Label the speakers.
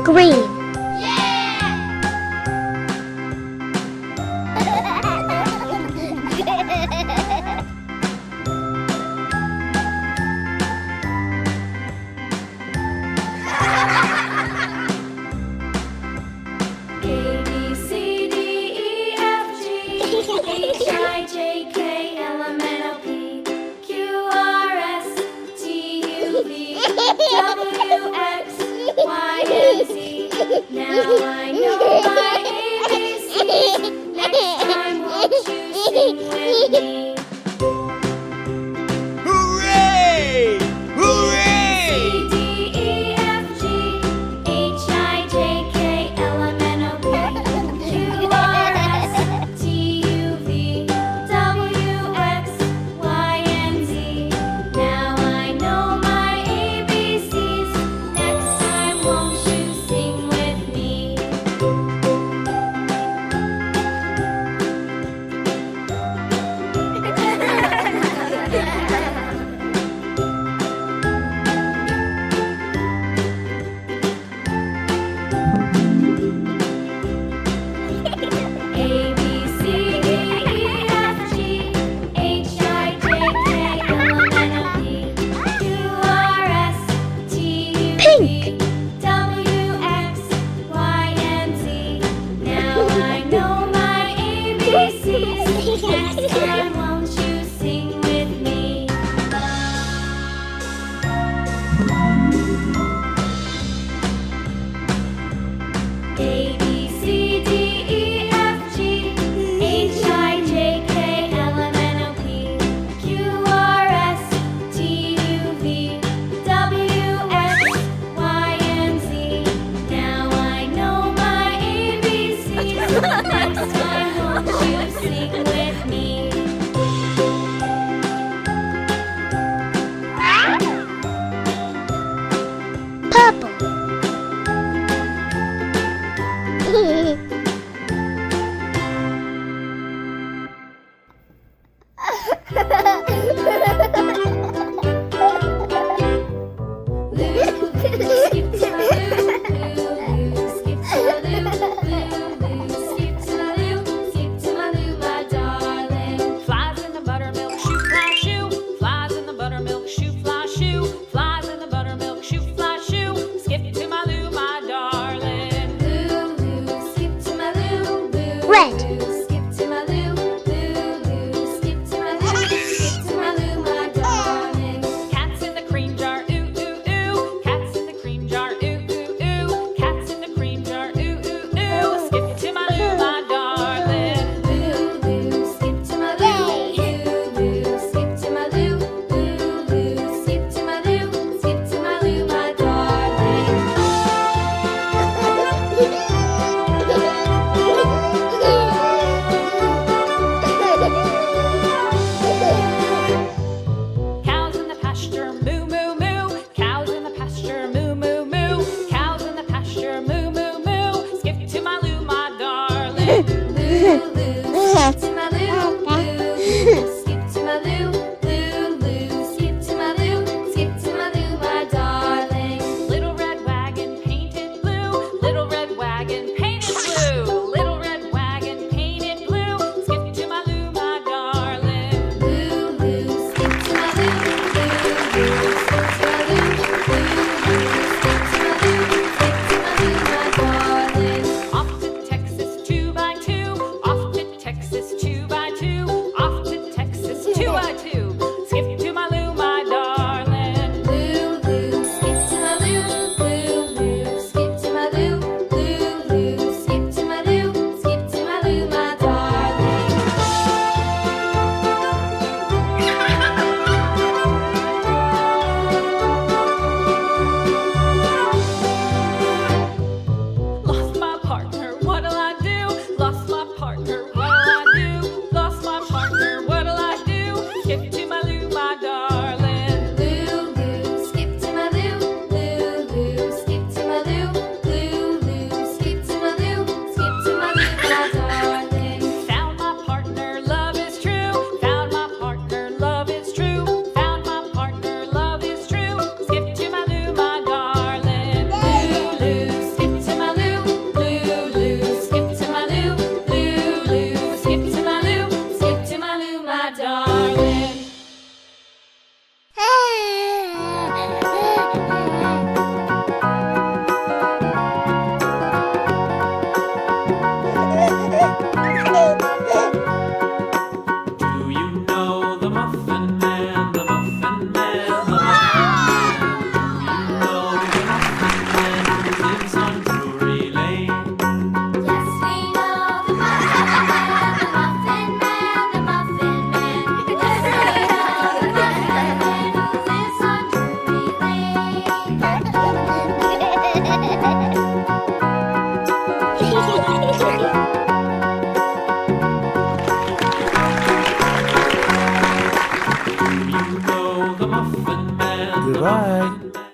Speaker 1: Green.
Speaker 2: Now I know my ABCs. Next time, won't you sing with me?
Speaker 3: Hooray! Hooray!
Speaker 2: C, D, E, F, G, H, I, J, K, L, M, N, O, P, Q, R, S, T, U, V, W, X, Y, and Z. Now I know my ABCs. Next time, won't you sing with me? A, B, C, D, E, F, G, H, I, J, K, L, M, N, O, P, Q, R, S, T, U, V,
Speaker 1: Pink.
Speaker 2: W, X, Y, and Z. Now I know my ABCs. Next time, won't you sing with me? A, B, C, D, E, F, G, H, I, J, K, L, M, N, O, P, Q, R, S, T, U, V, W, X, Y, and Z. Now I know my ABCs. Next time, won't you sing with me?
Speaker 1: Purple.
Speaker 2: Skip to my loo, skip to my loo, skip to my loo, skip to my loo, my darling.
Speaker 4: Flies in the buttermilk shoe, fly shoe. Flies in the buttermilk shoe, fly shoe. Flies in the buttermilk shoe, fly shoe. Skip to my loo, my darling.
Speaker 2: Loo, skip to my loo,
Speaker 1: Red.
Speaker 2: skip to my loo, skip to my loo, skip to my
Speaker 4: darling. Do you know the Muffin Man, the Muffin Man, the Muffin Man? Do you know the Muffin Man who lives on Drury Lane?
Speaker 2: Yes, we know the Muffin Man, the Muffin Man, the Muffin Man. Yes, we know the Muffin Man who lives on Drury
Speaker 3: You know the Muffin Man.
Speaker 1: Goodbye.